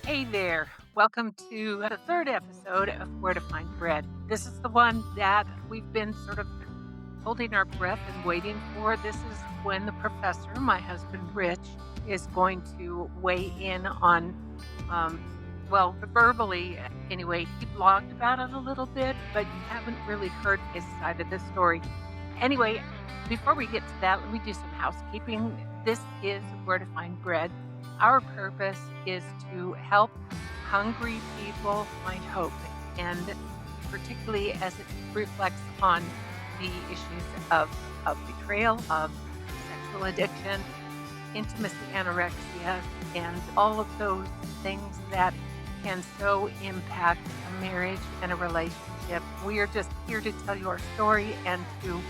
Hey there. Welcome to the third episode of Where to Find Bread. This is the one that we've been sort of holding our breath and waiting for. This is when the professor, my husband Rich, is going to weigh in on, verbally anyway. He blogged about it a little bit, but you haven't really heard his side of the story. Anyway, before we get to that, let me do some housekeeping. This is Where to Find Bread. Our purpose is to help hungry people find hope, and particularly as it reflects on the issues of betrayal, of sexual addiction, intimacy, anorexia, and all of those things that can so impact a marriage and a relationship. We are just here to tell you our story and to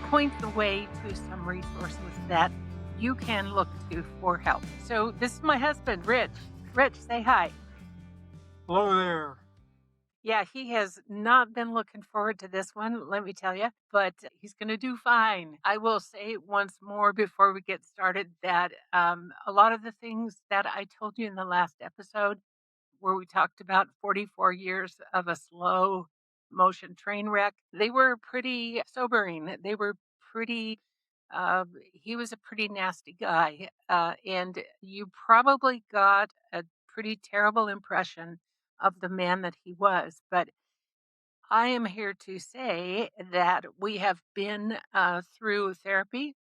point the way to some resources that you can look to for help. So this is my husband, Rich. Rich, say hi. Hello there. Yeah, he has not been looking forward to this one, let me tell you, but he's going to do fine. I will say once more before we get started that a lot of the things that I told you in the last episode, where we talked about 44 years of a slow motion train wreck, they were pretty sobering. They were pretty, he was a pretty nasty guy. And you probably got a pretty terrible impression of the man that he was. But I am here to say that we have been through therapy.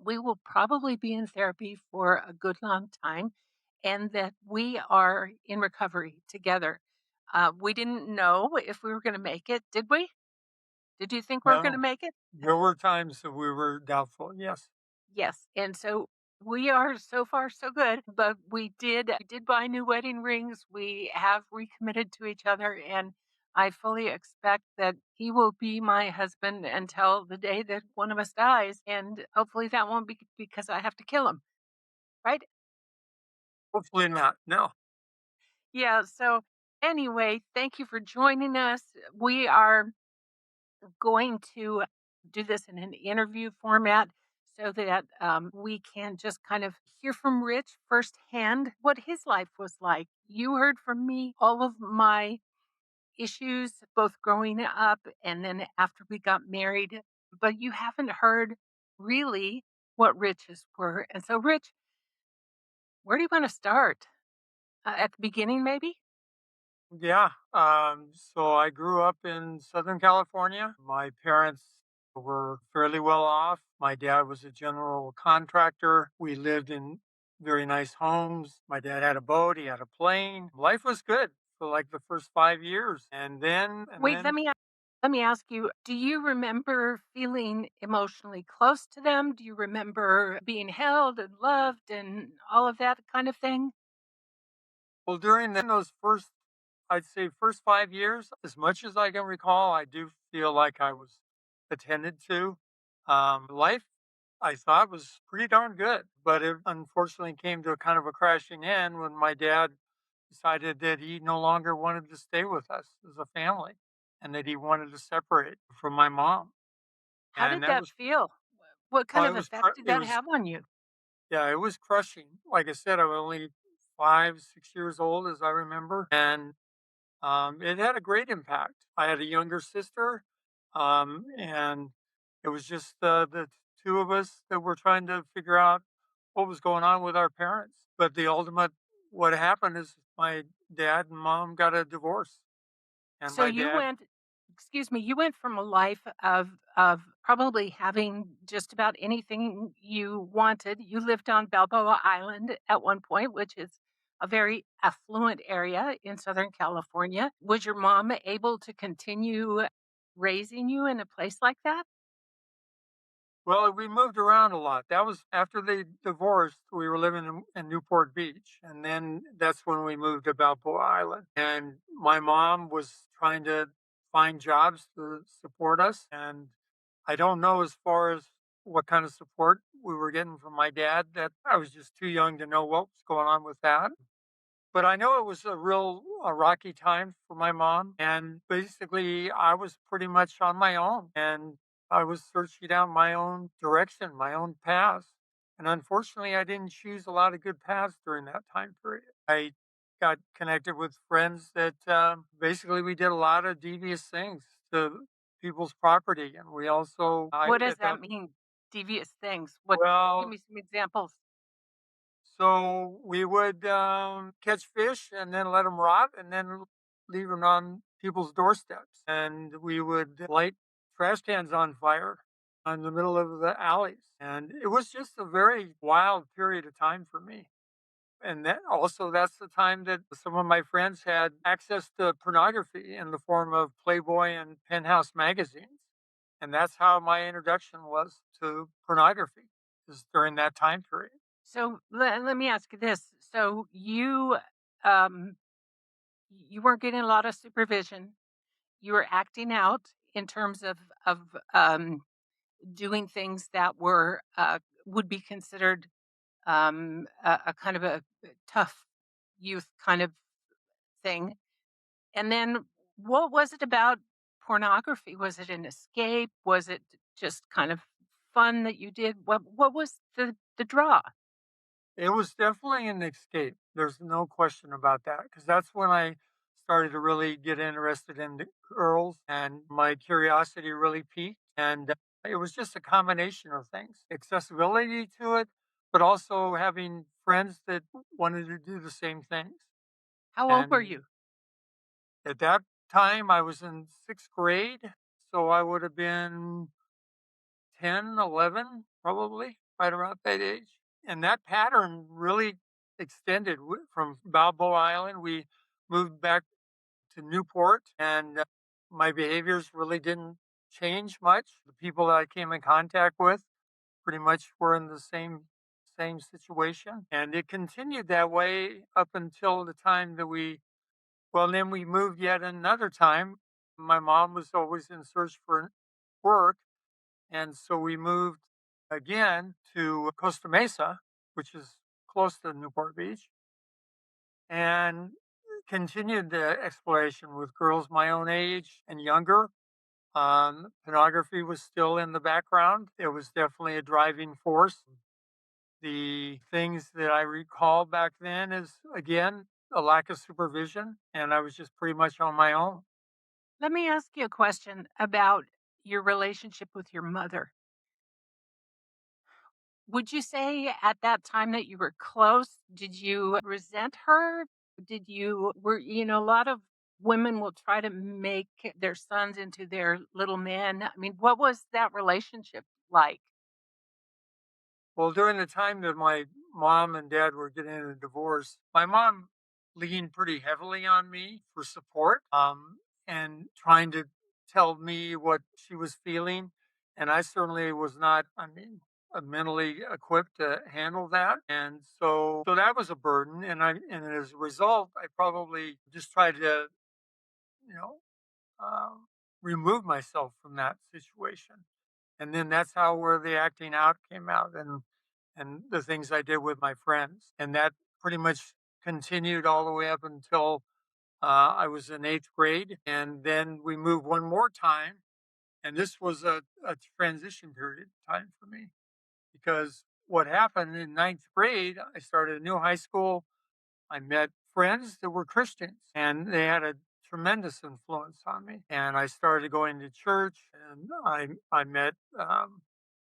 We will probably be in therapy for a good long time, and that we are in recovery together. We didn't know if we were going to make it, did we? Did you think we were going to Well, make it? there were times that we were doubtful. Yes. Yes. And so we are so far so good, but we did buy new wedding rings. We have recommitted to each other, and I fully expect that he will be my husband until the day that one of us dies, and hopefully that won't be because I have to kill him, right? Hopefully not. No. Yeah, so anyway, thank you for joining us. We are going to do this in an interview format so that we can just kind of hear from Rich firsthand what his life was like. You heard from me all of my issues, both growing up and then after we got married, but you haven't heard really what Rich's were. And so, Rich, where do you want to start? At the beginning, maybe? Yeah. So I grew up in Southern California. My parents were fairly well off. My dad was a general contractor. We lived in very nice homes. My dad had a boat. He had a plane. Life was good for like the first 5 years, and Wait, then let me ask you, do you remember feeling emotionally close to them? Do you remember being held and loved and all of that kind of thing? well, during those first, I'd say, first 5 years, as much as I can recall, I do feel like I was attended to. Life, I thought, was pretty darn good, but it unfortunately came to a kind of a crashing end when my dad decided that he no longer wanted to stay with us as a family and that he wanted to separate from my mom. How And did that that was, feel? What kind well, of effect did it that was, have on you? yeah, it was crushing. Like I said, I was only 5, 6 years old, as I remember. And it had a great impact. I had a younger sister, and it was just the two of us that were trying to figure out what was going on with our parents. But the ultimate, what happened is my dad and mom got a divorce, and So my you dad, went, excuse me, you went from a life of probably having just about anything you wanted. You lived on Balboa Island at one point, which is a very affluent area in Southern California. Was your mom able to continue raising you in a place like that? well, we moved around a lot. That was after they divorced. We were living in Newport Beach, and then that's when we moved to Balboa Island. And my mom was trying to find jobs to support us, and I don't know as far as what kind of support we were getting from my dad. That I was just too young to know what was going on with that. But I know it was a rocky time for my mom, and basically, I was pretty much on my own, and I was searching out my own direction, my own path, and unfortunately, I didn't choose a lot of good paths during that time period. I got connected with friends that, basically, we did a lot of devious things to people's property, and we also I What does at that that mean? Devious things. What give well me some examples. So we would catch fish and then let them rot and then leave them on people's doorsteps. And we would light trash cans on fire in the middle of the alleys. And it was just a very wild period of time for me. And then also, that's the time that some of my friends had access to pornography in the form of Playboy and Penthouse magazines. And that's how my introduction was to pornography, is during that time period. So let me ask you this. So um you weren't getting a lot of supervision. You were acting out in terms of doing things that were would be considered a kind of a tough youth kind of thing. And then what was it about pornography? Was it an escape? Was it just kind of fun that you did? What was the draw? It was definitely an escape. There's no question about that, because that's when I started to really get interested in the girls, and my curiosity really peaked. And it was just a combination of things, accessibility to it, but also having friends that wanted to do the same things. How old were And you? at that time, I was in sixth grade. So I would have been 10, 11, probably right around that age. And that pattern really extended from Balboa Island. We moved back to Newport, and my behaviors really didn't change much. The people that I came in contact with pretty much were in the same situation, and it continued that way up until the time that then we moved yet another time. My mom was always in search for work, and so we moved again to Costa Mesa, which is close to Newport Beach, and continued the exploration with girls my own age and younger. Pornography was still in the background. It was definitely a driving force. The things that I recall back then is, again, a lack of supervision, and I was just pretty much on my own. Let me ask you a question about your relationship with your mother. Would you say at that time that you were close, did you resent her? Did you were a lot of women will try to make their sons into their little men. I mean, what was that relationship like? Well, during the time that my mom and dad were getting a divorce, my mom leaned pretty heavily on me for support, and trying to tell me what she was feeling. And I certainly was not, mentally equipped to handle that. And so that was a burden. And as a result, I probably just tried to, you know, um, remove myself from that situation. And then that's how where the acting out came out, and the things I did with my friends. And that pretty much continued all the way up until I was in eighth grade. And then we moved one more time. And this was a transition period time for me, because what happened in ninth grade, I started a new high school. I met friends that were Christians, and they had a tremendous influence on me. And I started going to church, and I met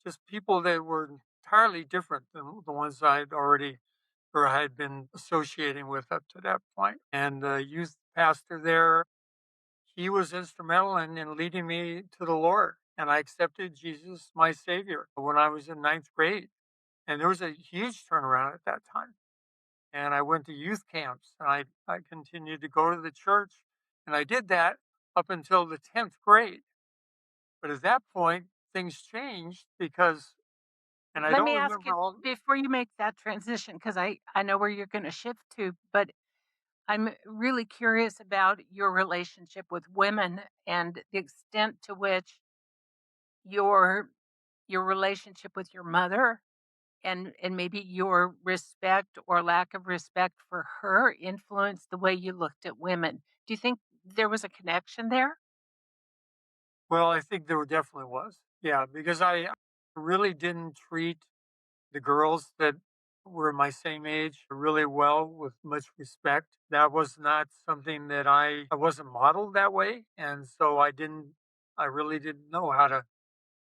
just people that were entirely different than the ones I'd already or had been associating with up to that point. And the youth pastor there, he was instrumental in leading me to the Lord. And I accepted Jesus, my Savior, when I was in ninth grade. And there was a huge turnaround at that time, and I went to youth camps, and I continued to go to the church, and I did that up until the 10th grade. But at that point, things changed because, and I Let don't me ask remember you all. before you make that transition, because I know where you're going to shift to, but I'm really curious about your relationship with women and the extent to which your your relationship with your mother and maybe your respect or lack of respect for her influenced the way you looked at women. Do you think there was a connection there? Well, I think there definitely was. Yeah, because I really didn't treat the girls that were my same age really well with much respect. That was not something that I wasn't modeled that way. And so I really didn't know how to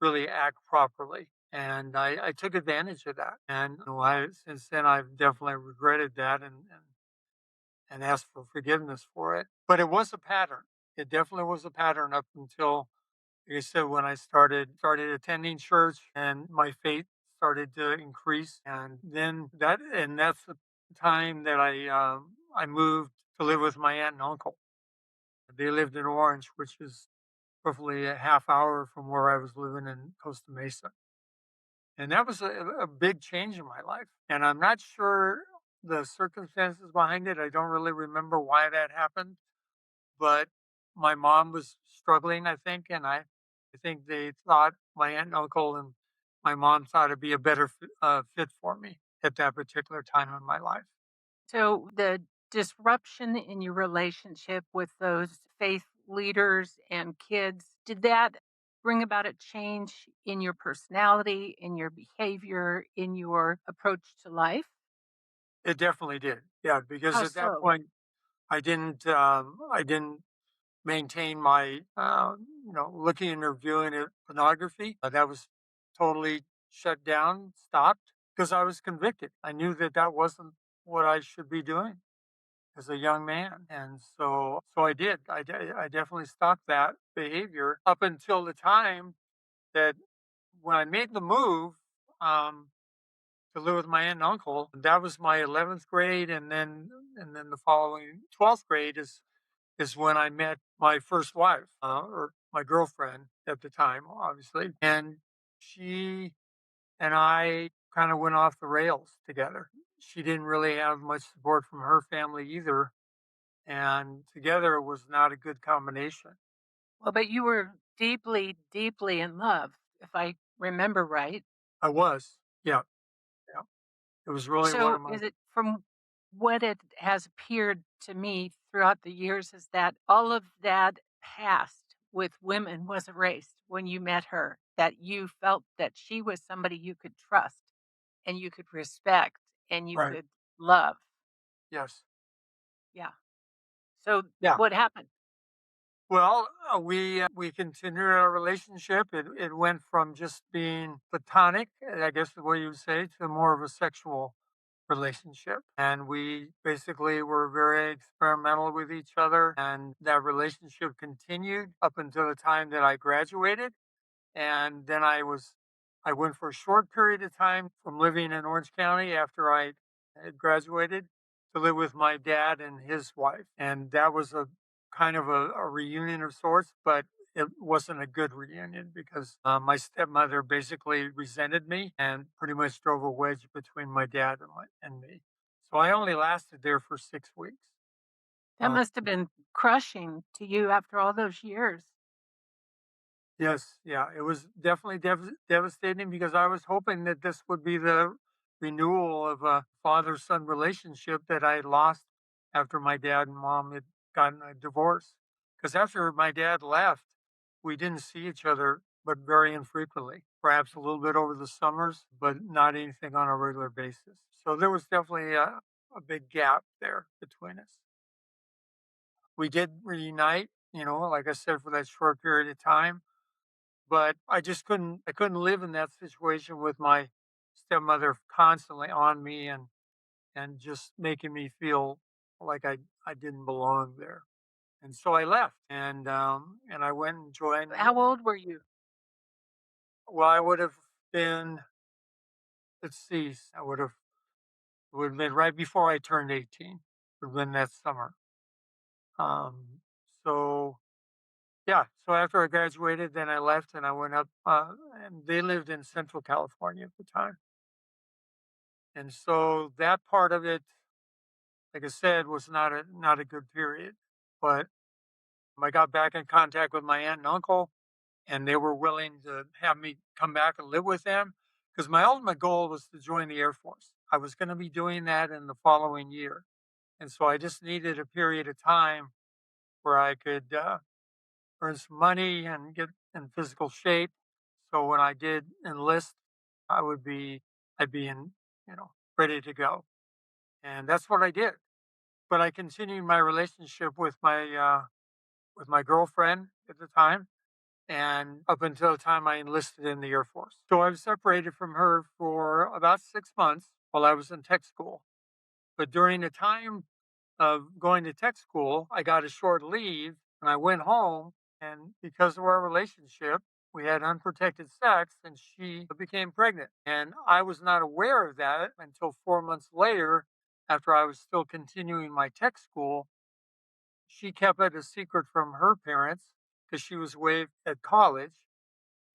really act properly. And I took advantage of that. And since then, I've definitely regretted that and asked for forgiveness for it. But it was a pattern. It definitely was a pattern up until, like I said, when I started attending church and my faith started to increase, and that's the time that I moved to live with my aunt and uncle. They lived in Orange, which is roughly a half hour from where I was living in Costa Mesa, and that was a big change in my life. And I'm not sure the circumstances behind it. I don't really remember why that happened, but my mom was struggling, I think, and I think they thought my aunt and uncle and my mom thought it'd be a better fit for me at that particular time in my life. So the disruption in your relationship with those faith leaders and kids, did that bring about a change in your personality, in your behavior, in your approach to life? It definitely did, yeah, because How at that so? point I didn't maintain my looking and reviewing at pornography. That was totally shut down, stopped because I was convicted. I knew that that wasn't what I should be doing as a young man. And so I did. I definitely stopped that behavior up until the time that when I made the move um, to live with my aunt and uncle. That was my 11th grade, and then the following 12th grade is when I met my first wife, or my girlfriend at the time, obviously, and she and I kind of went off the rails together. She didn't really have much support from her family either, and together it was not a good combination. Well, but you were deeply, deeply in love, if I remember right. I was, yeah, yeah. It was really one So of my is it from what it has appeared to me throughout the years is that all of that past with women was erased when you met her, that you felt that she was somebody you could trust and you could respect and you right. could love. Yes, Yeah. So yeah. what happened? Well, we continued our relationship. It went from just being platonic, I guess the way you would say, to more of a sexual relationship. And we basically were very experimental with each other, and that relationship continued up until the time that I graduated. And then I went for a short period of time from living in Orange County after I had graduated to live with my dad and his wife. And that was a kind of a reunion of sorts, but it wasn't a good reunion because my stepmother basically resented me and pretty much drove a wedge between my dad and me. So I only lasted there for 6 weeks. That Uh, must have been crushing to you after all those years. Yes, yeah, it was definitely devastating because I was hoping that this would be the renewal of a father-son relationship that I lost after my dad and mom had gotten a divorce. Because after my dad left, we didn't see each other, but very infrequently. Perhaps a little bit over the summers, but not anything on a regular basis. So there was definitely a big gap there between us. We did reunite, like I said, for that short period of time, but I couldn't live in that situation with my stepmother constantly on me and just making me feel like I didn't belong there. And so I left and I went and joined. How old were you? Well, I would have been, let's see, would have been right before I turned 18. Would have been that summer. Um so yeah, so after I graduated, then I left and I went up and they lived in Central California at the time. And so that part of it, like I said, was not a good period. But I got back in contact with my aunt and uncle, and they were willing to have me come back and live with them. because my ultimate goal was to join the Air Force. I was going to be doing that in the following year. And so I just needed a period of time where I could earn some money and get in physical shape. So when I did enlist, I would be, I'd be in, ready to go. And that's what I did. But I continued my relationship with my girlfriend at the time, and up until the time I enlisted in the Air Force. So I was separated from her for about 6 months while I was in tech school. But during the time of going to tech school, I got a short leave and I went home. And because of our relationship, we had unprotected sex and she became pregnant. And I was not aware of that until 4 months later, after I was still continuing my tech school. She kept it a secret from her parents because she was away at college.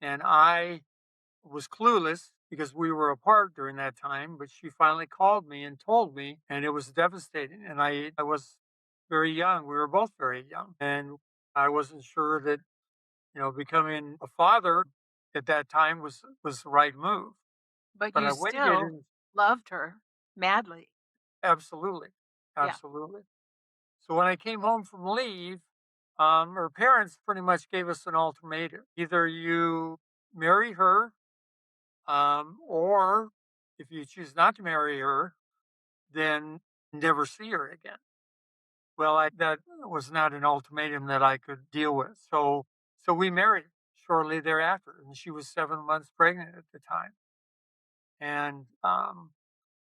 And I was clueless because we were apart during that time, but she finally called me and told me, and it was devastating. And I was very young. We were both very young. And I wasn't sure that, becoming a father at that time was the right move. But But you I waited still and loved her madly. absolutely, Yeah. absolutely. So when I came home from leave, her parents pretty much gave us an ultimatum. Either you marry her, or if you choose not to marry her, then never see her again. Well, that was not an ultimatum that I could deal with. So we married shortly thereafter, and she was 7 months pregnant at the time. And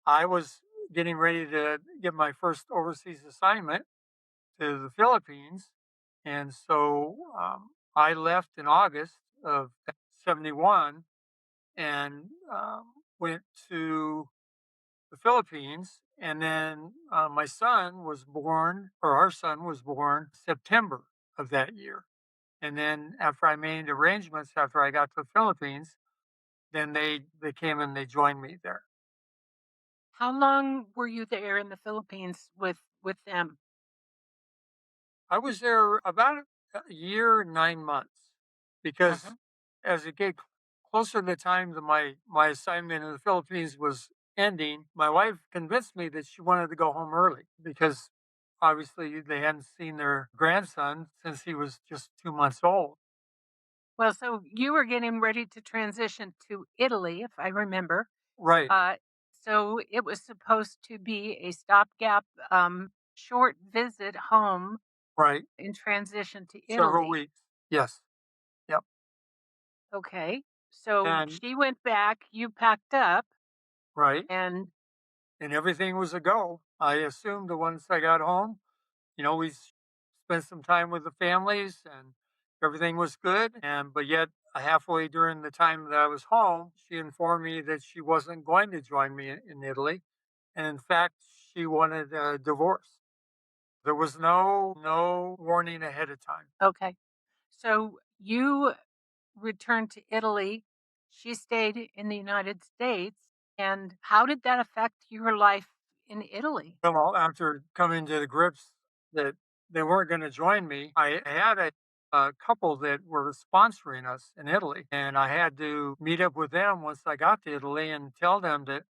I was getting ready to get my first overseas assignment to the Philippines, and so I left in August of '71 and went to the Philippines, and then my son was born, or our son was born, September of that year. And then after I made arrangements, after I got to the Philippines, then they came and they joined me there. How long were you there in the Philippines with them? I was there about a year and 9 months because Mhm. as it get closer to the time that my assignment in the Philippines was ending, my wife convinced me that she wanted to go home early because obviously they hadn't seen their grandson since he was just 2 months old. Well, so you were getting ready to transition to Italy, if I remember. Right, Uh, so it was supposed to be a stopgap, short visit home right. in transition to Several Italy. weeks. Yes. Yep. Okay. So And she went back, you packed up, right. and And everything was a go. I assumed that once I got home, we spent some time with the families and everything was good. And but yet, halfway during the time that I was home, she informed me that she wasn't going to join me in Italy, and in fact, she wanted a divorce. There was no warning ahead of time. okay. So you returned to Italy. She stayed in the United States. And how did that affect your life in Italy? Well, after coming to the grips that they weren't going to join me, I had a couple that were sponsoring us in Italy, and I had to meet up with them once I got to Italy and tell them that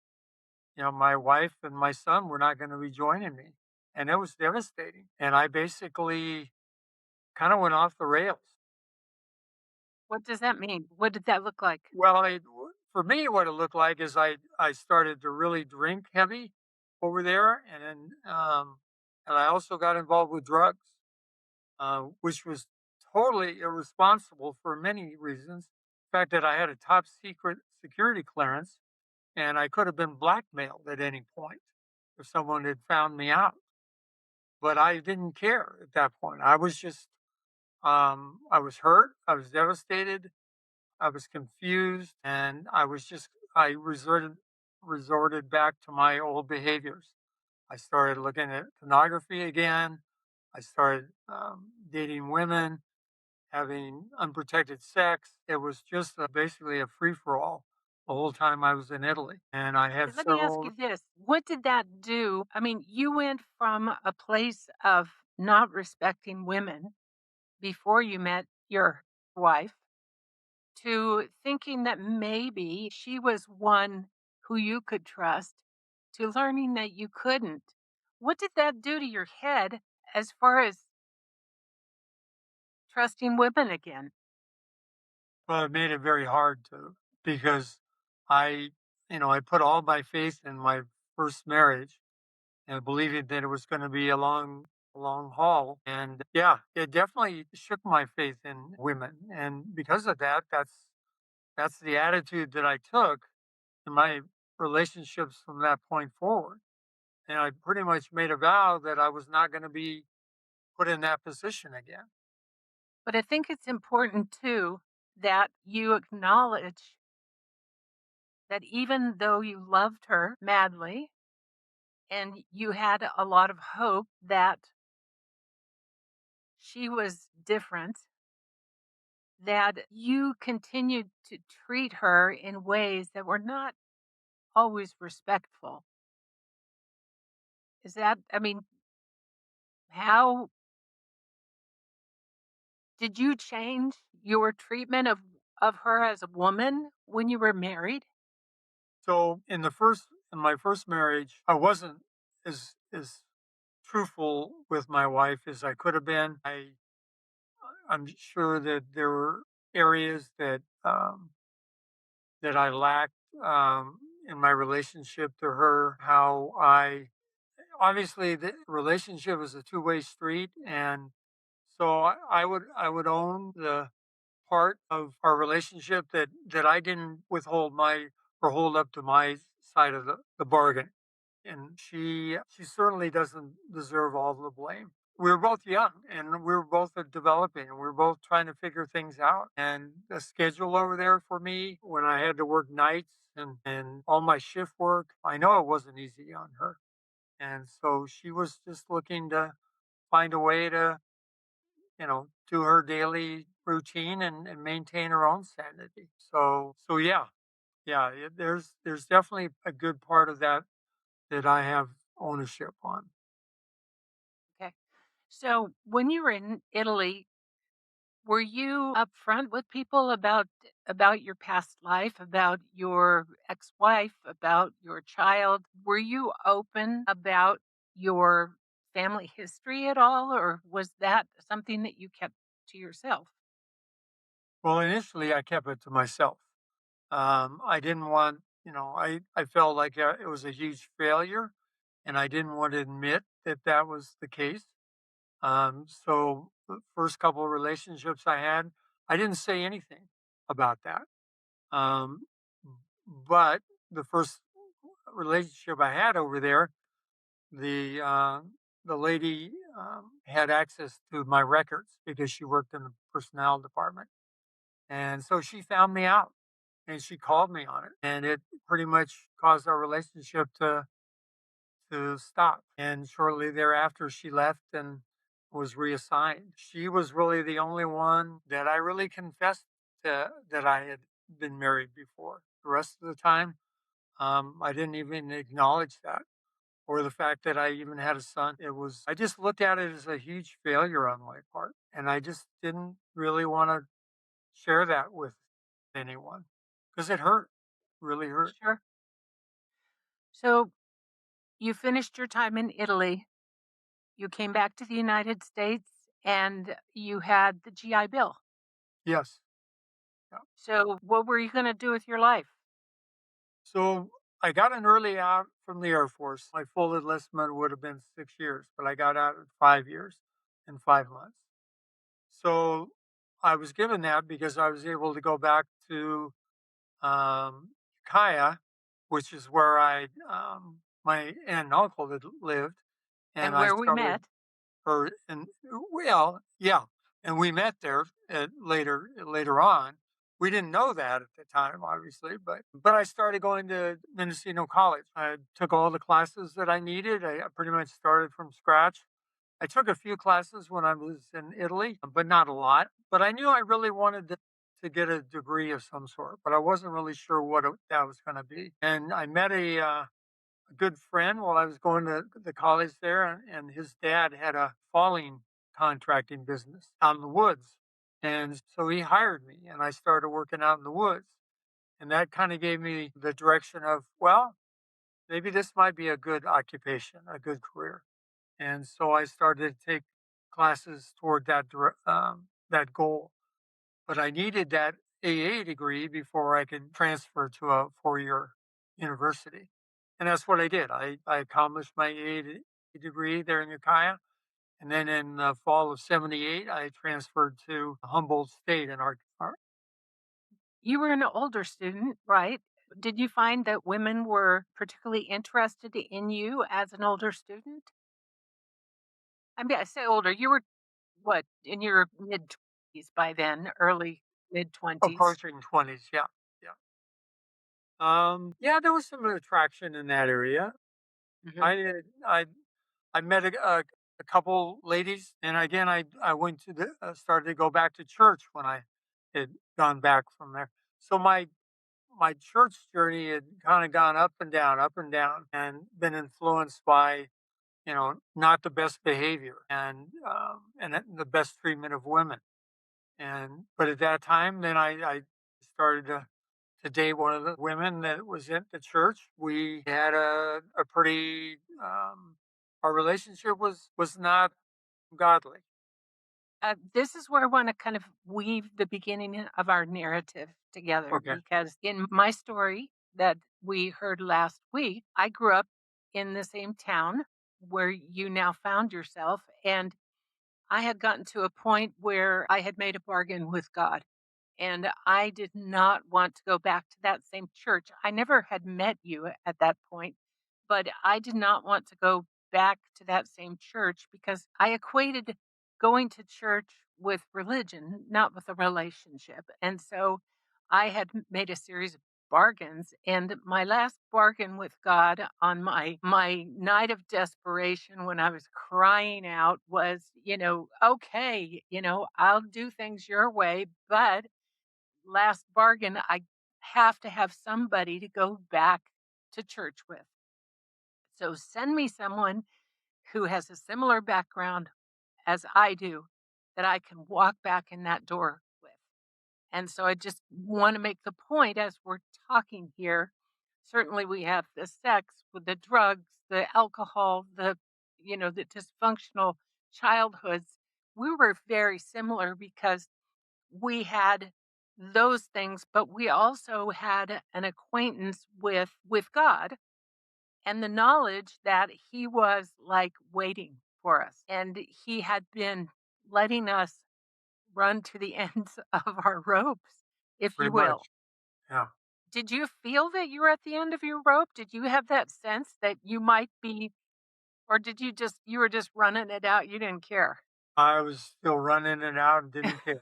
my wife and my son were not going to be joining me, and it was devastating. And I basically kind of went off the rails. What does that mean? What did that look like? Well, for me, what it looked like is I started to really drink heavy over there, and then and I also got involved with drugs, which was totally irresponsible for many reasons. The fact that I had a top secret security clearance and I could have been blackmailed at any point if someone had found me out. But I didn't care at that point. I was just, I was hurt, I was devastated, I was confused, and I resorted back to my old behaviors. I started looking at pornography again. I started dating women, having unprotected sex. It was just basically a free for all the whole time I was in Italy. And I had Let me ask you several, this. What did that do? I mean, you went from a place of not respecting women before you met your wife to thinking that maybe she was one who you could trust to learning that you couldn't. What did that do to your head as far as trusting women again? Well, it made it very hard to because I, I put all my faith in my first marriage and believing that it was going to be a long haul. And yeah, it definitely shook my faith in women. And because of that, that's the attitude that I took in my relationships from that point forward. And I pretty much made a vow that I was not going to be put in that position again. But I think it's important too that you acknowledge that even though you loved her madly and you had a lot of hope that she was different, that you continued to treat her in ways that were not always respectful. Is that, I mean, how did you change your treatment of her as a woman when you were married? So in my first marriage, I wasn't as truthful with my wife as I could have been. I'm sure that there were areas that I lacked in my relationship to her. How I obviously the relationship is a two-way street, and so I would own the part of our relationship that I didn't withhold my or hold up to my side of the bargain. And she certainly doesn't deserve all the blame. We were both young and we were both developing and we were both trying to figure things out. And the schedule over there for me when I had to work nights and all my shift work, I know it wasn't easy on her. And so she was just looking to find a way to, do her daily routine and maintain her own sanity. So yeah, yeah, there's definitely a good part of that that I have ownership on. Okay. So when you were in Italy, were you upfront with people about your past life, about your ex-wife, about your child? Were you open about your family history at all, or was that something that you kept to yourself? Well, initially, I kept it to myself. I didn't want, I felt like it was a huge failure, and I didn't want to admit that that was the case. So the first couple of relationships I had, I didn't say anything about that. Um, but the first relationship I had over there, the uh, the lady had access to my records because she worked in the personnel department, and so she found me out and she called me on it, and it pretty much caused our relationship to stop. And shortly thereafter, she left and was reassigned. She was really the only one that I really confessed to that I had been married before. The rest of the time, I didn't even acknowledge that or the fact that I even had a son. I just looked at it as a huge failure on my part. And I just didn't really want to share that with anyone because it hurt, really hurt. Sure. So you finished your time in Italy. You came back to the United States and you had the GI Bill. Yes. Yeah. So what were you going to do with your life? So I got an early out from the Air Force. My full enlistment would have been 6 years, but I got out at 5 years and 5 months. So I was given that because I was able to go back to Kaya, which is where my aunt and uncle had lived, and And I where we started met? her. And well, yeah, and we met there later on. We didn't know that at the time, obviously, but I started going to Mendocino College. I took all the classes that I needed. I pretty much started from scratch. I took a few classes when I was in Italy, but not a lot. But I knew I really wanted to get a degree of some sort, but I wasn't really sure what that was going to be. And I met a good friend while I was going to the college there, and his dad had a falling contracting business out in the woods. And so he hired me, and I started working out in the woods. And that kind of gave me the direction of, well, maybe this might be a good occupation, a good career. And so I started to take classes toward that goal. But I needed that AA degree before I could transfer to a 4-year university. And that's what I did. I accomplished my AA degree there in Ukiah. And then in the fall of 78, I transferred to Humboldt State in our You were an older student, right? Did you find that women were particularly interested in you as an older student? I mean, I say older, you were what, in your mid-20s by then, early mid-20s? approaching 20s. Yeah. Yeah. Yeah, there was some attraction in that area. Mhm. I did, I met a couple ladies, and again, I went to started to go back to church when I had gone back from there. So my church journey had kind of gone up and down, and been influenced by not the best behavior and the best treatment of women. And but at that time, then I started to date one of the women that was in the church. We had a pretty our relationship was not godly. This is where I want to kind of weave the beginning of our narrative together Okay. because in my story that we heard last week, I grew up in the same town where you now found yourself. And I had gotten to a point where I had made a bargain with God. And I did not want to go back to that same church. I never had met you at that point, but I did not want to go back to that same church because I equated going to church with religion, not with a relationship. And so I had made a series of bargains, and my last bargain with God on my night of desperation when I was crying out was, okay, I'll do things your way, but last bargain, I have to have somebody to go back to church with. So send me someone who has a similar background as I do that I can walk back in that door with. And so I just want to make the point as we're talking here. Certainly, we have the sex with the drugs, the alcohol, the dysfunctional childhoods. We were very similar because we had those things, but we also had an acquaintance with God and the knowledge that he was like waiting for us and he had been letting us run to the ends of our ropes, if you Pretty will. much. Yeah. Did you feel that you were at the end of your rope? Did you have that sense that you might be, or did you were just running it out? You didn't care. I was still running it out and didn't care.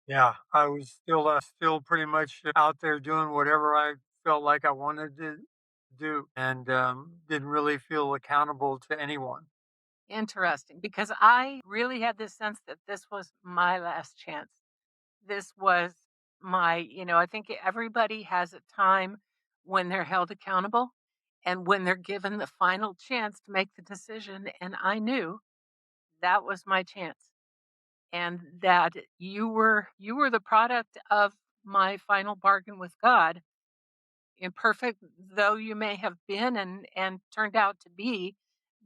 Yeah, I was still pretty much out there doing whatever I felt like I wanted to do, and didn't really feel accountable to anyone. Interesting, because I really had this sense that this was my last chance. This was I think everybody has a time when they're held accountable and when they're given the final chance to make the decision. And I knew that was my chance and that you were the product of my final bargain with God. Imperfect though you may have been and turned out to be,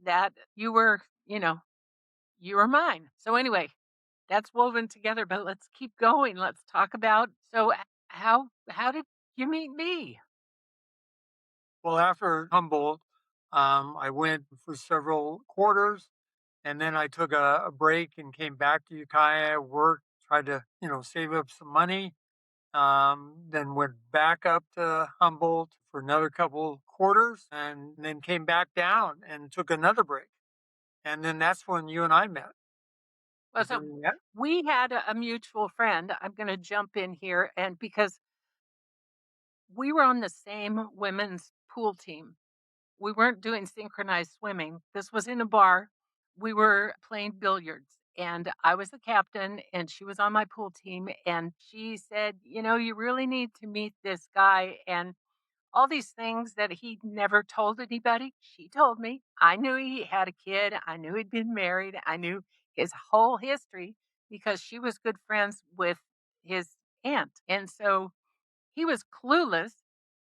that you were mine. So anyway, that's woven together, but let's keep going. Let's talk about how did you meet me? Well, after Humboldt, I went for several quarters, and then I took a break and came back to Ukiah, worked, tried to save up some money. Then went back up to Humboldt for another couple quarters, and then came back down and took another break. And then that's when you and I met. Well, Is so there yet? we had a mutual friend. I'm going to jump in here, and because we were on the same women's pool team, we weren't doing synchronized swimming. This was in a bar. We were playing billiards, and I was the captain, and she was on my pool team. And she said, you really need to meet this guy. And all these things that he never told anybody, she told me. I knew he had a kid. I knew he'd been married. I knew his whole history. because she was good friends with his aunt. And so he was clueless,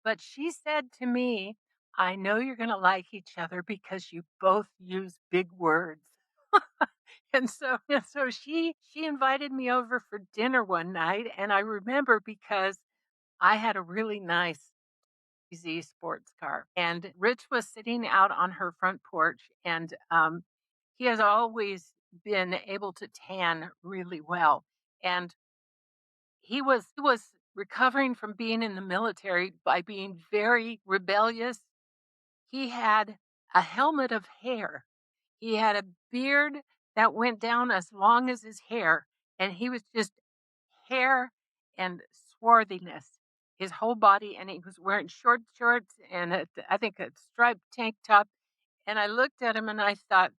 but she said to me, I know you're going to like each other because you both use big words. And so she invited me over for dinner one night, and I remember because I had a really nice Z sports car, and Rich was sitting out on her front porch, and he has always been able to tan really well, and he was recovering from being in the military by being very rebellious. He had a helmet of hair. He had a beard that went down as long as his hair, and he was just hair and swarthiness, his whole body, and he was wearing short shorts and I think a striped tank top. And I looked at him and I thought,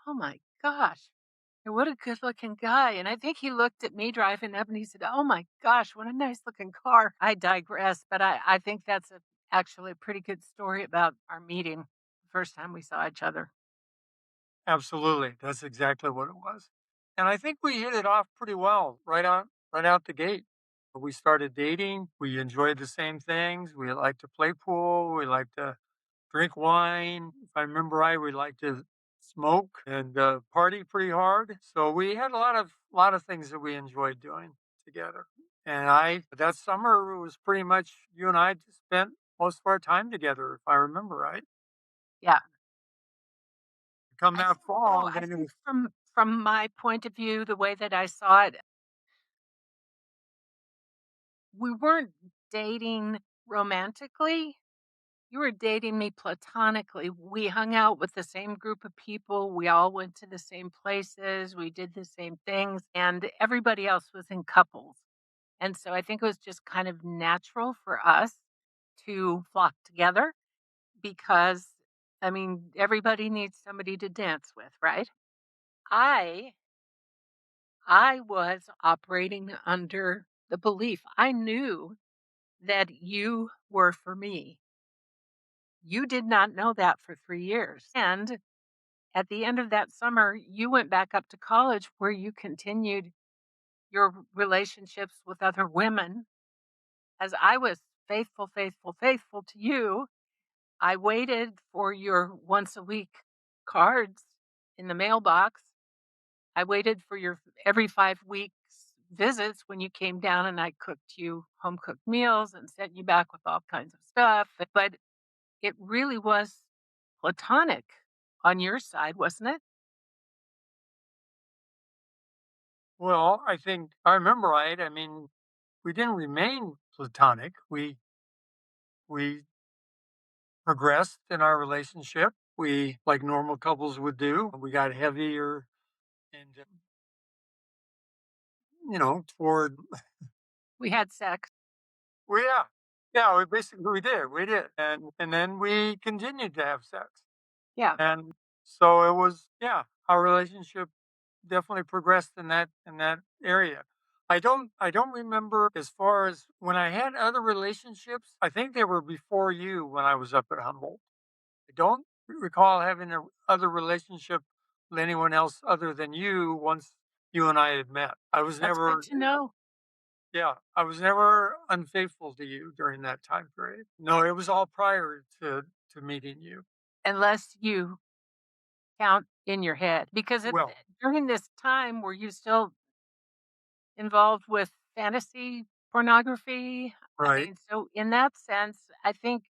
oh my gosh, what a good looking guy. And I think he looked at me driving up and he said, oh my gosh, what a nice looking car. I digress, but I think that's actually a pretty good story about our meeting the first time we saw each other. Absolutely. That's exactly what it was. And I think we hit it off pretty well right out the gate. We started dating. We enjoyed the same things. We like to play pool. We like to drink wine. If I remember right, we like to smoke and party pretty hard. So we had a lot of things that we enjoyed doing together. And I that summer it was pretty much you and I just spent most of our time together, if I remember right. Yeah. Come I that think though, fall, I then it think was from my point of view, the way that I saw it, we weren't dating romantically. You were dating me platonically. We hung out with the same group of people. We all went to the same places. We did the same things, and everybody else was in couples. And so I think it was just kind of natural for us to flock together because, I mean, everybody needs somebody to dance with, right? I I was operating under the belief I knew that you were for me. You did not know that for 3 years. And at the end of that summer, you went back up to college where you continued your relationships with other women. As I was faithful, faithful, faithful to you, I waited for your once a week cards in the mailbox. I waited for your every 5 weeks visits when you came down and I cooked you home cooked meals and sent you back with all kinds of stuff. But it really was platonic on your side, wasn't it? well, I think I remember right. I mean, we didn't remain platonic. We progressed in our relationship. We like normal couples would do. We got heavier and toward We had sex. well, yeah. Yeah, we did. We did. And then we continued to have sex. Yeah. And so it was yeah, our relationship definitely progressed in that area. I don't remember as far as when I had other relationships, I think they were before you when I was up at Humboldt. I don't recall having a other relationship with anyone else other than you once you and I had met. I was That's good never to know. yeah, I was never unfaithful to you during that time period. No, it was all prior to meeting you. Unless you count in your head. Because Well, during this time, were you still involved with fantasy pornography? I right. mean, so in that sense, I think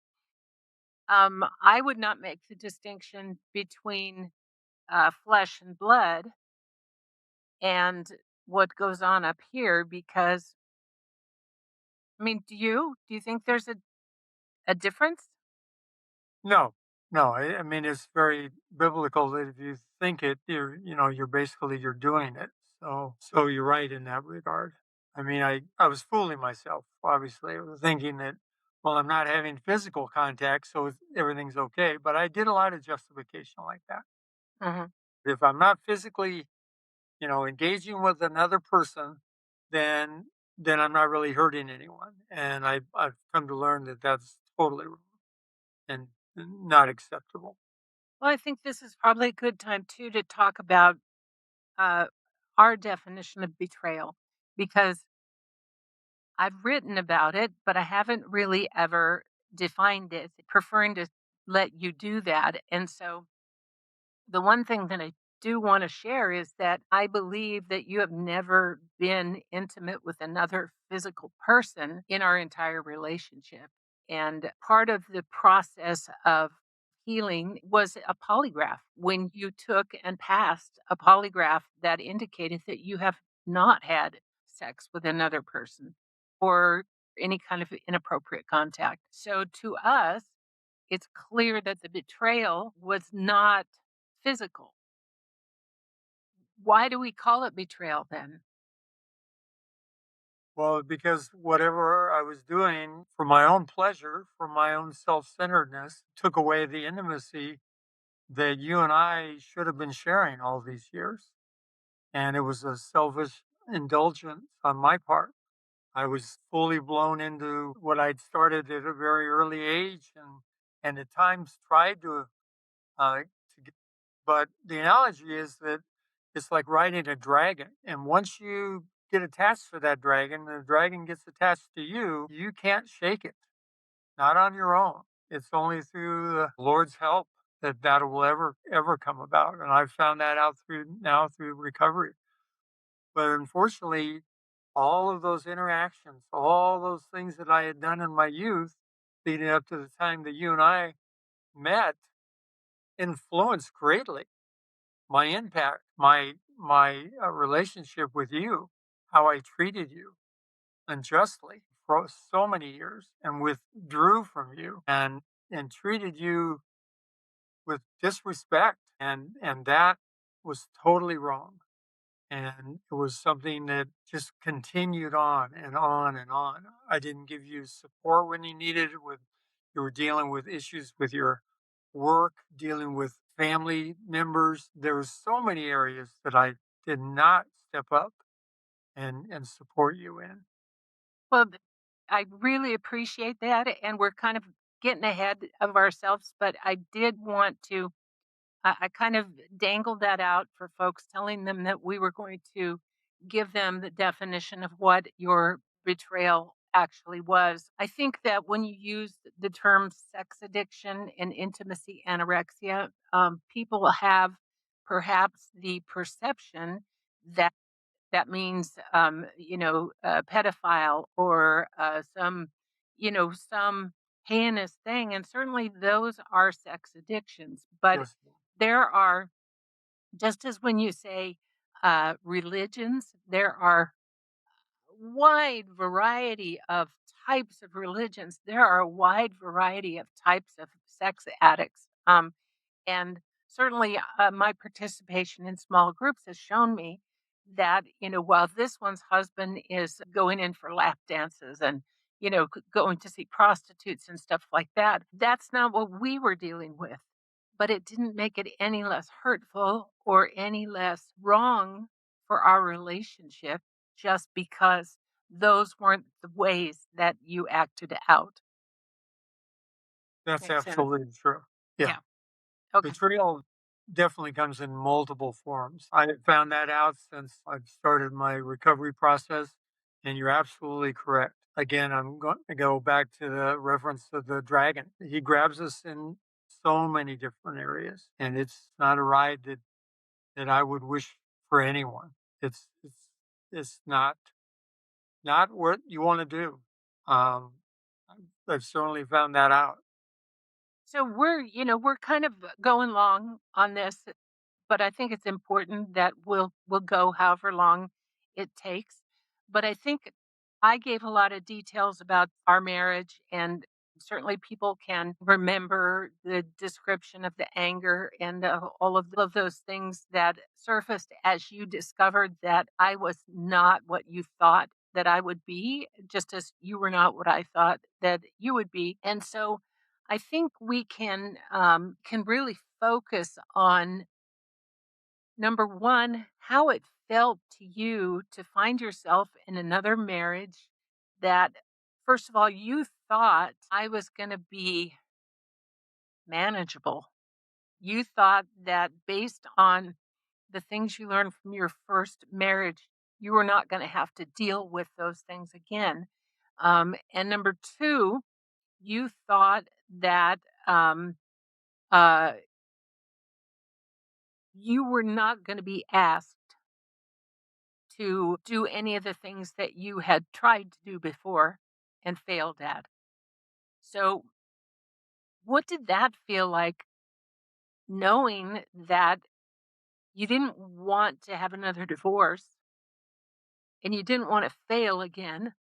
I would not make the distinction between flesh and blood and what goes on up here because, I mean, do you? Do you think there's a difference? No, no. I mean, it's very biblical that if you think it, you're basically you're doing it. So you're right in that regard. I mean, I was fooling myself. Obviously, I was thinking that, well, I'm not having physical contact, so everything's okay. But I did a lot of justification like that. Hmm. If I'm not physically, engaging with another person, then then I'm not really hurting anyone. And I've come to learn that that's totally wrong and not acceptable. Well, I think this is probably a good time too to talk about uh, our definition of betrayal because I've written about it, but I haven't really ever defined it, preferring to let you do that. And so the one thing that I do want to share is that I believe that you have never been intimate with another physical person in our entire relationship. And part of the process of healing was a polygraph. When you took and passed a polygraph that indicated that you have not had sex with another person or any kind of inappropriate contact. So to us, it's clear that the betrayal was not physical. Why do we call it betrayal then? Well, because whatever I was doing for my own pleasure, for my own self centeredness, took away the intimacy that you and I should have been sharing all these years. And it was a selfish indulgence on my part. I was fully blown into what I'd started at a very early age and at times tried to get, but the analogy is that it's like riding a dragon. And once you get attached to that dragon, the dragon gets attached to you, you can't shake it, not on your own. It's only through the Lord's help that that will ever come about. And I've found that out through recovery. But unfortunately, all of those interactions, all those things that I had done in my youth, leading up to the time that you and I met, influenced greatly my impact, my relationship with you, how I treated you unjustly for so many years, and withdrew from you and treated you with disrespect, and that was totally wrong. And it was something that just continued on and on and on. I didn't give you support when you needed it. With you were dealing with issues with your work, dealing with family members. There was so many areas that I did not step up and support you in. Well, I really appreciate that. And we're kind of getting ahead of ourselves, but I did want to, I kind of dangled that out for folks, telling them that we were going to give them the definition of what your betrayal actually was. I think that when you use the term sex addiction and intimacy anorexia, people have perhaps the perception that that means, a pedophile or some heinous thing. And certainly those are sex addictions. But Yes. there are, just as when you say religions, there are wide variety of types of religions. There are a wide variety of types of sex addicts. And certainly, my participation in small groups has shown me that, while this one's husband is going in for lap dances and, going to see prostitutes and stuff like that, that's not what we were dealing with. But it didn't make it any less hurtful or any less wrong for our relationship just because those weren't the ways that you acted out. That's Makes sense? absolutely true. Yeah. Yeah. Okay. Betrayal definitely comes in multiple forms. I have found that out since I've started my recovery process, and you're absolutely correct. Again, I'm going to go back to the reference of the dragon. He grabs us in so many different areas, and it's not a ride that I would wish for anyone. It's not what you want to do. Um, I've certainly found that out. So we're kind of going long on this, but I think it's important that we'll go however long it takes. But I think I gave a lot of details about our marriage, and certainly people can remember the description of the anger and all of those things that surfaced as you discovered that I was not what you thought that I would be, just as you were not what I thought that you would be. And so I think we can really focus on number one, how it felt to you to find yourself in another marriage that, first of all, you thought I was going to be manageable. You thought that based on the things you learned from your first marriage, you were not going to have to deal with those things again. And number two, you thought that uh, you were not going to be asked to do any of the things that you had tried to do before and failed at. So, what did that feel like knowing that you didn't want to have another divorce and you didn't want to fail again,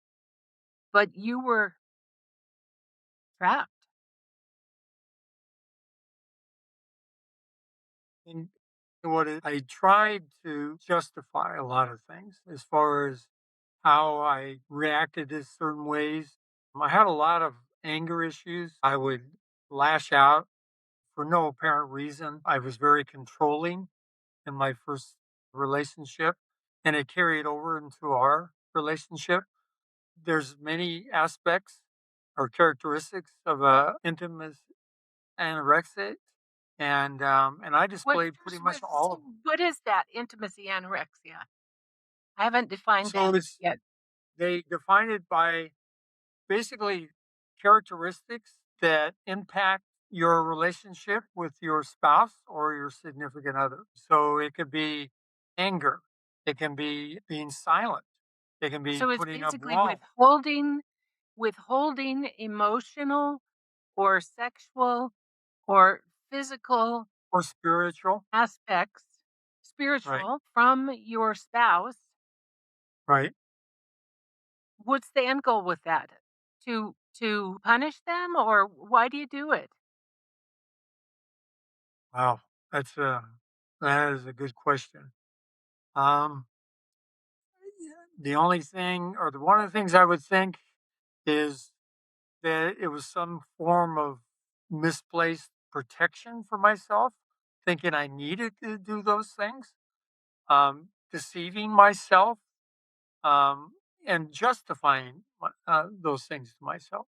but you were trapped? And I tried to justify a lot of things as far as how I reacted in certain ways. I had a lot of anger issues. I would lash out for no apparent reason. I was very controlling in my first relationship, and it carried over into our relationship. There's many aspects or characteristics of a intimate anorexic, and I What displayed pretty first? much all of So, them. what is that intimacy anorexia? I haven't defined So that it's yet. they define it by basically characteristics that impact your relationship with your spouse or your significant other. So it could be anger, it can be being silent, it can be So it's putting up basically walls withholding emotional or sexual or physical or spiritual. aspects, Right, spiritual, from your spouse. right. What's the end goal with that? To punish them, or why do you do it? Wow, that's that is a good question. Um, the only thing, or the one of the things I would think is that it was some form of misplaced protection for myself, thinking I needed to do those things, deceiving myself, um, and justifying those things to myself.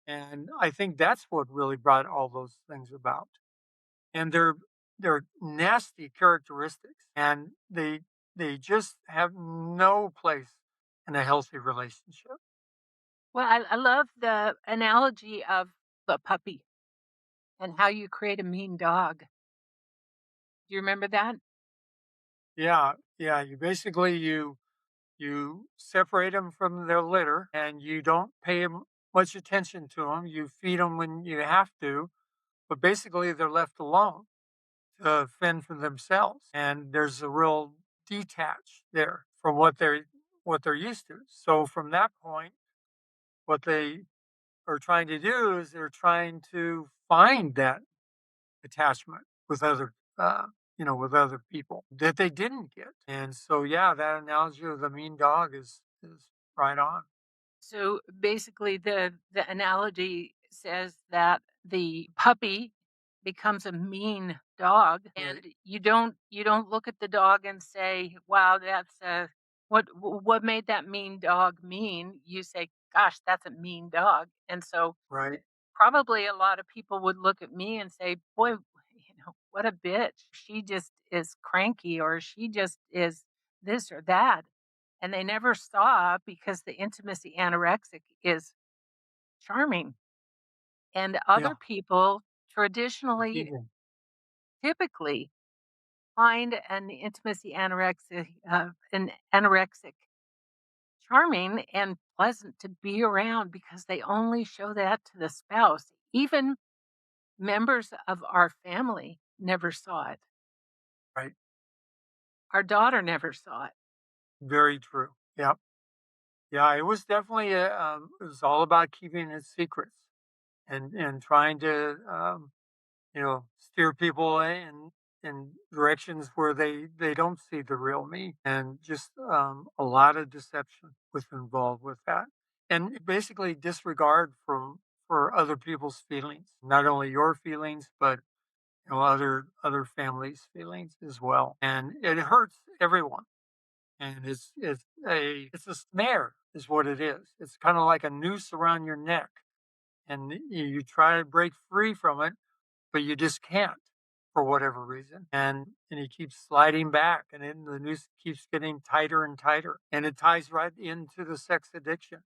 And I think that's what really brought all those things about. And they're nasty characteristics, and they just have no place in a healthy relationship. Well, I love the analogy of the puppy and how you create a mean dog. Do you remember that? Yeah, yeah. You separate them from their litter, and you don't pay much attention to them. You feed them when you have to, but basically they're left alone to fend for themselves. And there's a real detach there from what they're used to. So from that point, what they are trying to do is they're trying to find that attachment with other with other people that they didn't get. And so yeah, that analogy of the mean dog is right on. So basically, the analogy says that the puppy becomes a mean dog, Right. and you don't look at the dog and say, "Wow, that's a what made that mean dog mean." You say, "Gosh, that's a mean dog." And so Right. probably a lot of people would look at me and say, "Boy, what a bitch. She just is cranky, or she just is this or that." And they never saw, because the intimacy anorexic is charming. And Yeah. other people traditionally, People. typically, find an anorexic charming and pleasant to be around because they only show that to the spouse. Even members of our family never saw it. Right. Our daughter never saw it. Very true. Yeah. Yeah. It was definitely it was all about keeping it secrets and trying to steer people in directions where they don't see the real me, and just a lot of deception was involved with that, and basically disregard for other people's feelings, not only your feelings, but other families' feelings as well, and it hurts everyone. And it's a snare, is what it is. It's kind of like a noose around your neck, and you try to break free from it, but you just can't for whatever reason. And he keeps sliding back, and then the noose keeps getting tighter and tighter. And it ties right into the sex addiction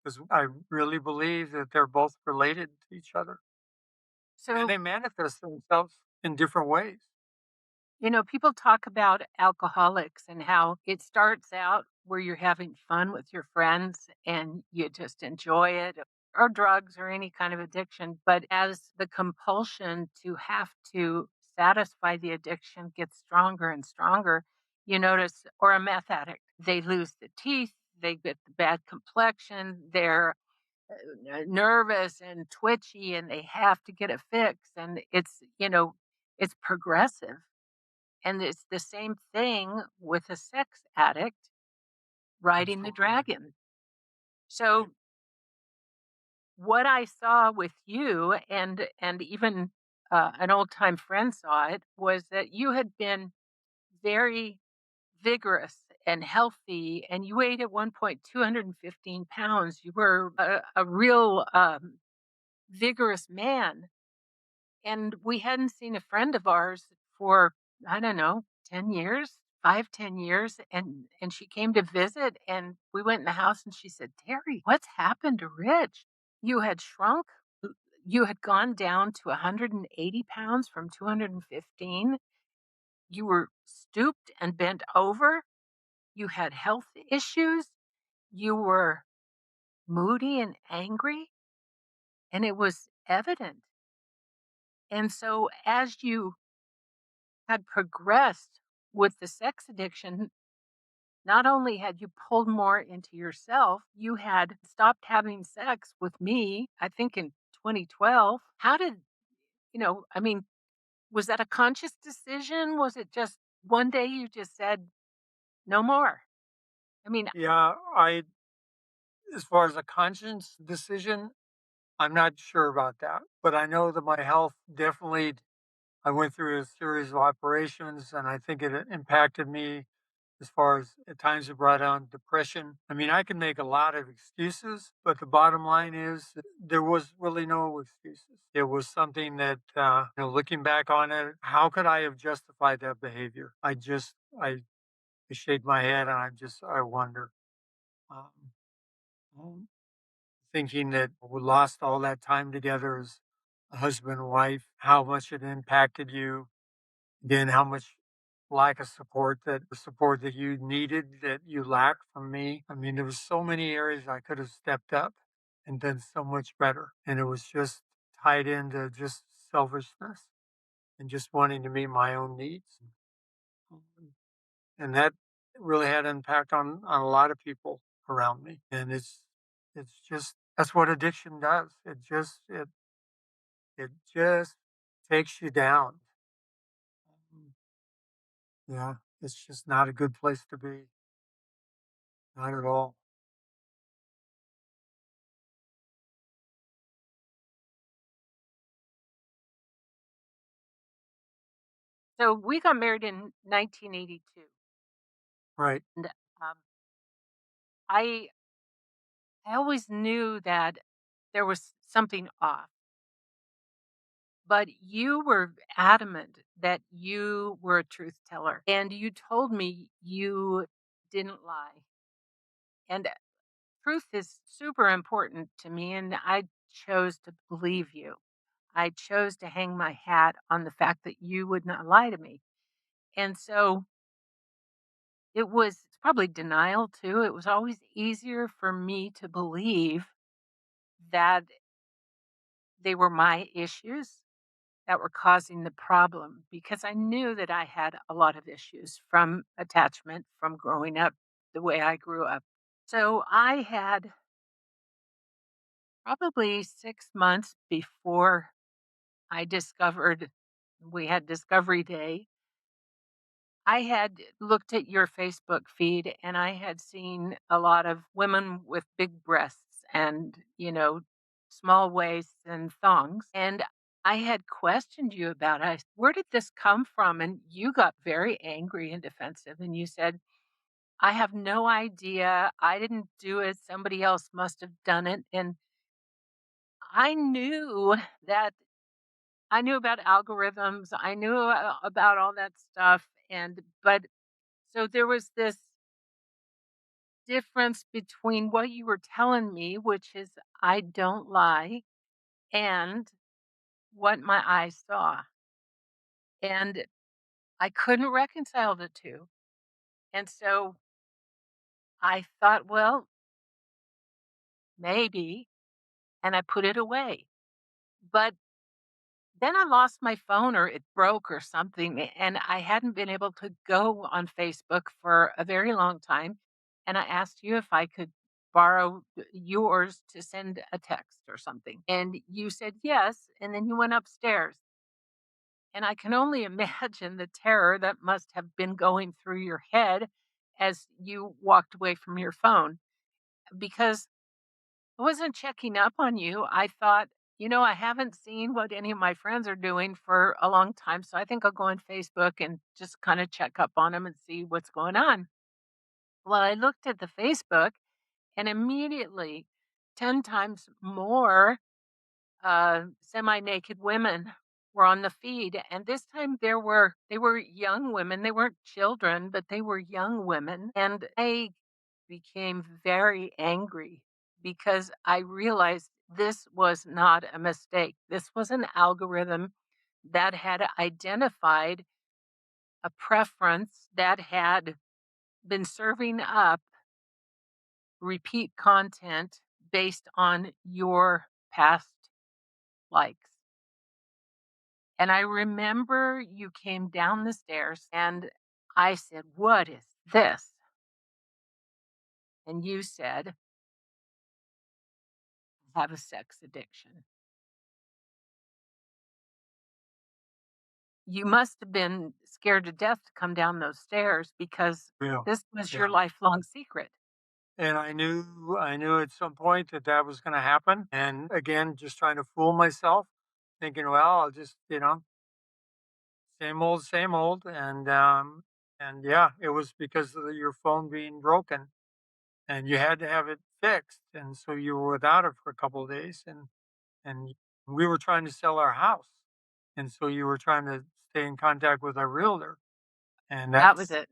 because I really believe that they're both related to each other. And So, they manifest themselves in different ways. people talk about alcoholics and how it starts out where you're having fun with your friends and you just enjoy it, or drugs or any kind of addiction. But as the compulsion to have to satisfy the addiction gets stronger and stronger, you notice, or a meth addict, they lose the teeth, they get the bad complexion, they're nervous and twitchy and they have to get it fixed. And it's progressive. And it's the same thing with a sex addict riding the Absolutely. dragon. Right. So what I saw with you, and even an old time friend saw it, was that you had been very vigorous and healthy, and you weighed at one point 215 pounds. You were a real vigorous man. And we hadn't seen a friend of ours for, I don't know, 10 years, 5, 10 years. And she came to visit and we went in the house and she said, Terry, what's happened to Rich? You had shrunk. You had gone down to 180 pounds from 215. You were stooped and bent over. You had health issues. You were moody and angry. And it was evident. And so as you had progressed with the sex addiction, not only had you pulled more into yourself, you had stopped having sex with me, I think in 2012. How did, I mean, was that a conscious decision? Was it just one day you just said, no more? I mean, Yeah, as far as a conscience decision, I'm not sure about that, but I know that my health definitely. I went through a series of operations, and I think it impacted me as far as at times it brought on depression. I mean, I can make a lot of excuses, but the bottom line is that there was really no excuses. It was something that, looking back on it, how could I have justified that behavior? I shake my head and I wonder. Um, um, Thinking that we lost all that time together as a husband and wife, how much it impacted you, then how much lack of support that you needed that you lacked from me. I mean, there was so many areas I could have stepped up and done so much better. And it was just tied into just selfishness and just wanting to meet my own needs. And that really had impact on a lot of people around me. And it's just that's what addiction does. It just takes you down. Yeah, it's just not a good place to be. Not at all. so we got married in 1982. Right. And um, I, I always knew that there was something off. But you were adamant that you were a truth teller, and you told me you didn't lie. And truth is super important to me, and I chose to believe you. I chose to hang my hat on the fact that you would not lie to me. And so it's probably denial too. It was always easier for me to believe that they were my issues that were causing the problem because I knew that I had a lot of issues from attachment, from growing up the way I grew up. So I had probably 6 months before I discovered we had Discovery Day. I had looked at your Facebook feed and I had seen a lot of women with big breasts and, small waists and thongs. And I had questioned you about it. Where did this come from? And you got very angry and defensive. And you said, I have no idea. I didn't do it. Somebody else must have done it. And I knew that I knew about algorithms, I knew about all that stuff, and but so there was this difference between what you were telling me, which is I don't lie, and what my eyes saw. And I couldn't reconcile the 2. And so I thought, well, maybe, and I put it away. But then I lost my phone or it broke or something, and I hadn't been able to go on Facebook for a very long time. And I asked you if I could borrow yours to send a text or something. And you said yes. And then you went upstairs. And I can only imagine the terror that must have been going through your head as you walked away from your phone because I wasn't checking up on you. I thought, I haven't seen what any of my friends are doing for a long time. So I think I'll go on Facebook and just kind of check up on them and see what's going on. Well, I looked at the Facebook and immediately 10 times more semi-naked women were on the feed, and this time they were young women. They weren't children, but they were young women, and I became very angry because I realized this was not a mistake. This was an algorithm that had identified a preference that had been serving up repeat content based on your past likes. And I remember you came down the stairs and I said, "What is this?" And you said, "I have a sex addiction." You must have been scared to death to come down those stairs because Yeah. this was Yeah. your lifelong secret. And I knew at some point that that was going to happen. And again, just trying to fool myself, thinking, well, I'll just, same old. And yeah, it was because of your phone being broken and you had to have it fixed. And so you were without it for a couple of days. And we were trying to sell our house. And so you were trying to stay in contact with our realtor. And That was it.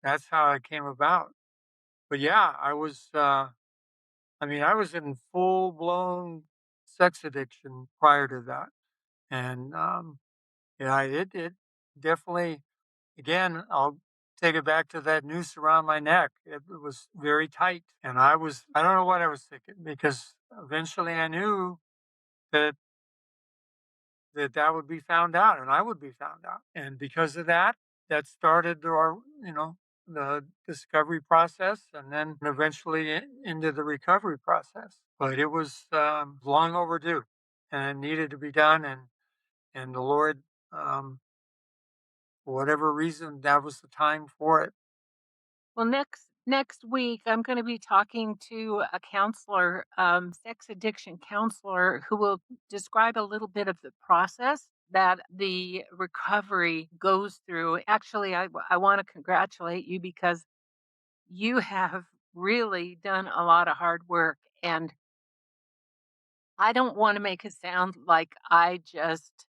that's how it came about. But yeah, I was in full blown sex addiction prior to that. And yeah, it definitely, again, I'll take it back to that noose around my neck. It was very tight. And I don't know what I was thinking because eventually I knew that that would be found out and I would be found out. And because of that, that started the discovery process and then eventually into the recovery process. But it was long overdue and it needed to be done. And the Lord, for whatever reason, that was the time for it. Well, next week, I'm going to be talking to a counselor, sex addiction counselor, who will describe a little bit of the process that the recovery goes through. Actually, I want to congratulate you because you have really done a lot of hard work, and I don't want to make it sound like I just,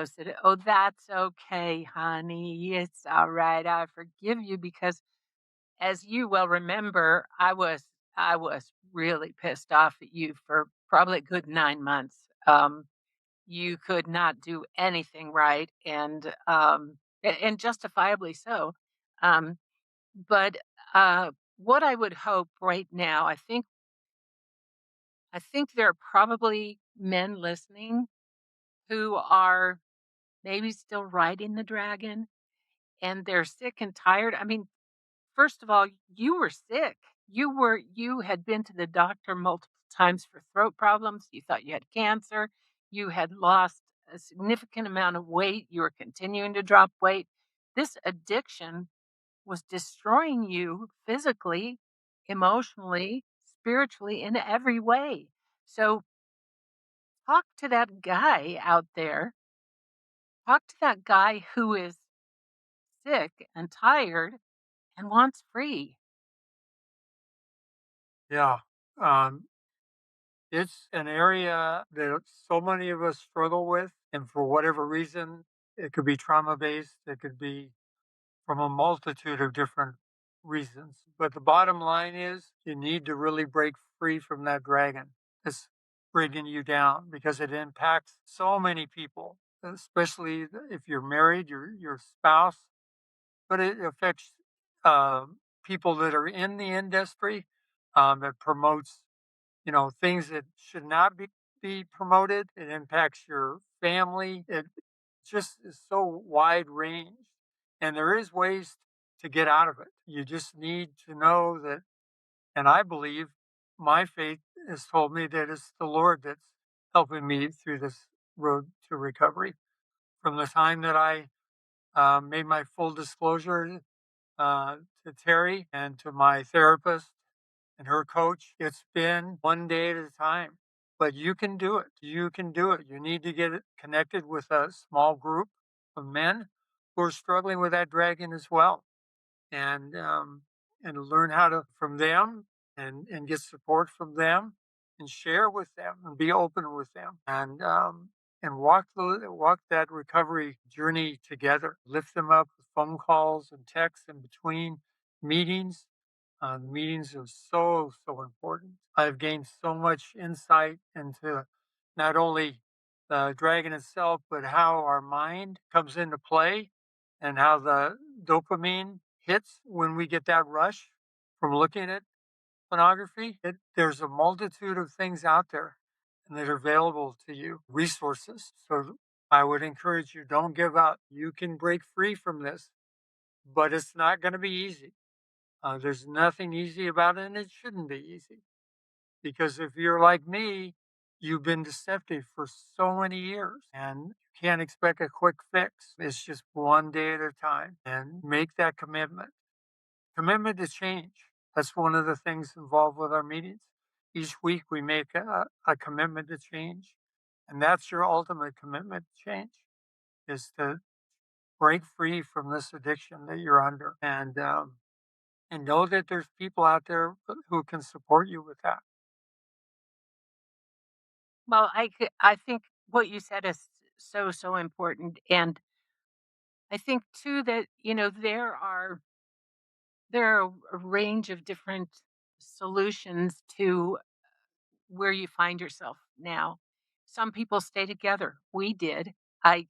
said, "Oh, that's okay, honey. It's all right. I forgive you," because as you well remember, I was really pissed off at you for probably a good 9 months. You could not do anything right, and justifiably so. Um, but what I would hope right now, I think there are probably men listening who are maybe still riding the dragon, and they're sick and tired. I mean, first of all, you were sick. You had been to the doctor multiple times for throat problems. You thought you had cancer. You had lost a significant amount of weight. You were continuing to drop weight. This addiction was destroying you physically, emotionally, spiritually, in every way. So talk to that guy out there. Talk to that guy who is sick and tired and wants free. Yeah. Um, it's an area that so many of us struggle with. And for whatever reason, it could be trauma based, it could be from a multitude of different reasons. But the bottom line is you need to really break free from that dragon that's bringing you down because it impacts so many people, especially if you're married, your spouse, but it affects uh, people that are in the industry. It promotes, things that should not be promoted. It impacts your family. It just is so wide range. And there is ways to get out of it. You just need to know that, and I believe my faith has told me that it's the Lord that's helping me through this road to recovery. From the time that I made my full disclosure uh, to Terry and to my therapist and her coach, it's been one day at a time. But you can do it. You can do it. You need to get connected with a small group of men who are struggling with that dragon as well, and learn how to from them and get support from them and share with them and be open with them and walk that recovery journey together. Lift them up with phone calls and texts in between meetings. Meetings are so important. I've gained so much insight into not only the dragon itself, but how our mind comes into play and how the dopamine hits when we get that rush from looking at pornography. There's a multitude of things out there and that are available to you, resources. So I would encourage you, don't give up. You can break free from this, but it's not going to be easy. There's nothing easy about it, and it shouldn't be easy. Because if you're like me, you've been deceptive for so many years and you can't expect a quick fix. It's just one day at a time and make that commitment. Commitment to change. That's one of the things involved with our meetings. Each week we make a commitment to change. And that's your ultimate commitment to change is to break free from this addiction that you're under and know that there's people out there who can support you with that. Well, I think what you said is so important, and I think too that, there are a range of different solutions to where you find yourself now. Some people stay together. We did. I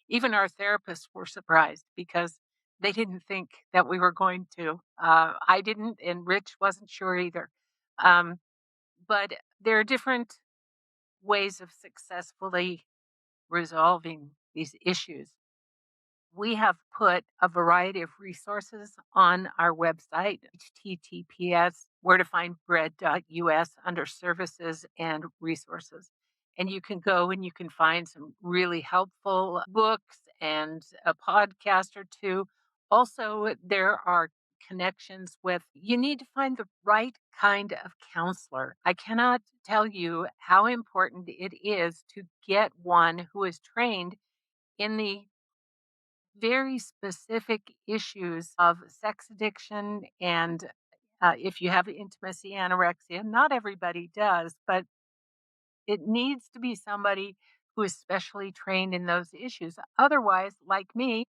even our therapists were surprised because they didn't think that we were going to. I didn't, and Rich wasn't sure either. Um, but there are different ways of successfully resolving these issues. We have put a variety of resources on our website, https where to find bread.us under services and resources. And you can go and you can find some really helpful books and a podcast or two. Also, there are connections with, you need to find the right kind of counselor. I cannot tell you how important it is to get one who is trained in the very specific issues of sex addiction and if you have intimacy anorexia. Not everybody does, but it needs to be somebody who is specially trained in those issues. Otherwise, like me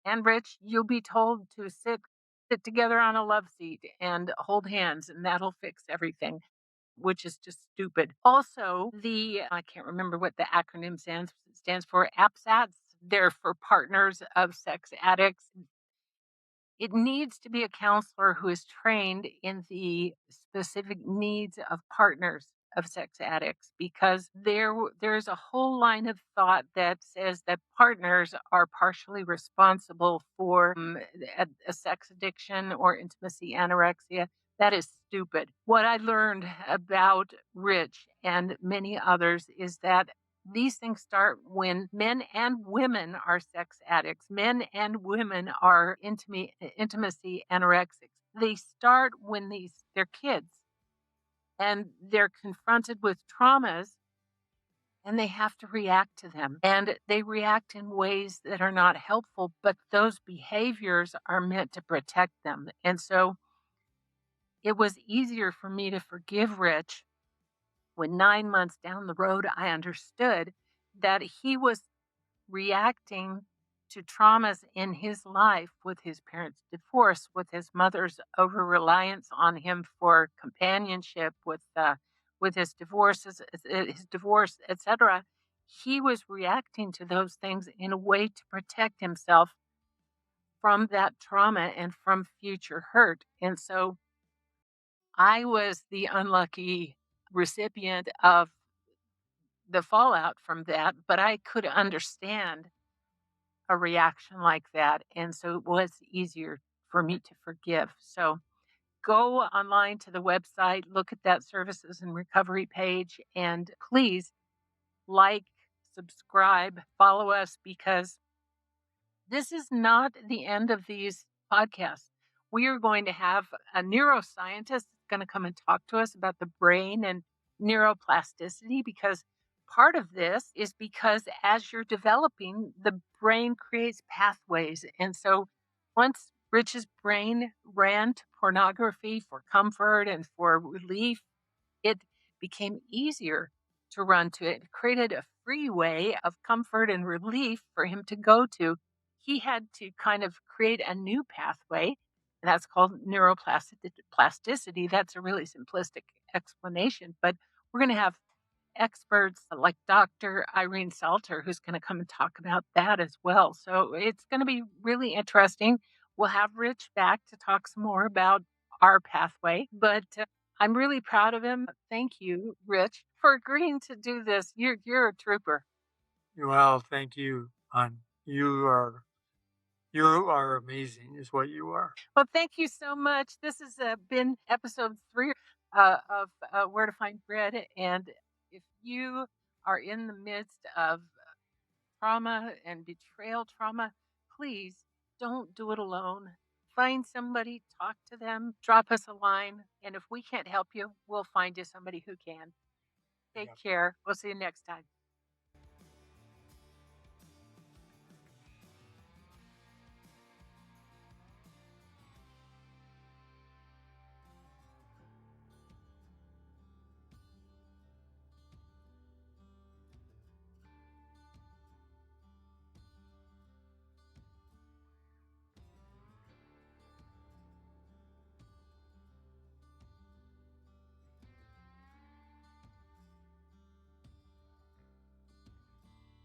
and Rich, you'll be told to sit together on a love seat and hold hands, and that'll fix everything, which is just stupid. Also, the I can't remember what the acronym stands for. APSATs. They're for partners of sex addicts. It needs to be a counselor who is trained in the specific needs of partners of sex addicts because there's a whole line of thought that says that partners are partially responsible for a sex addiction or intimacy anorexia. That is stupid. What I learned about Rich and many others is that these things start when men and women are sex addicts. Men and women are intimacy anorexics. They start when they're kids and they're confronted with traumas and they have to react to them. And they react in ways that are not helpful, but those behaviors are meant to protect them. And so it was easier for me to forgive Rich when 9 months down the road I understood that he was reacting to traumas in his life with his parents' divorce, with his mother's over reliance on him for companionship, with his divorce, etc. He was reacting to those things in a way to protect himself from that trauma and from future hurt. And so I was the unlucky recipient of the fallout from that, but I could understand a reaction like that, and so it was easier for me to forgive. So go online to the website, look at that services and recovery page, and please like, subscribe, follow us because this is not the end of these podcasts. We are going to have a neuroscientist going to come and talk to us about the brain and neuroplasticity because part of this is because as you're developing, the brain creates pathways. And so once Rich's brain ran to pornography for comfort and for relief, it became easier to run to it. It created a freeway of comfort and relief for him to go to. He had to kind of create a new pathway, and that's called neuroplasticity. That's a really simplistic explanation, but we're going to have experts like Dr. Irene Salter, who's going to come and talk about that as well. So it's going to be really interesting. We'll have Rich back to talk some more about our pathway, but I'm really proud of him. Thank you, Rich, for agreeing to do this. You're a trooper. Well, thank you, hon. You are amazing, is what you are. Well, thank you so much. This has been episode 3 of Where to Find Bread. And if you are in the midst of trauma and betrayal trauma, please don't do it alone. Find somebody, talk to them, drop us a line. And if we can't help you, we'll find you somebody who can. Take Yeah. care. We'll see you next time.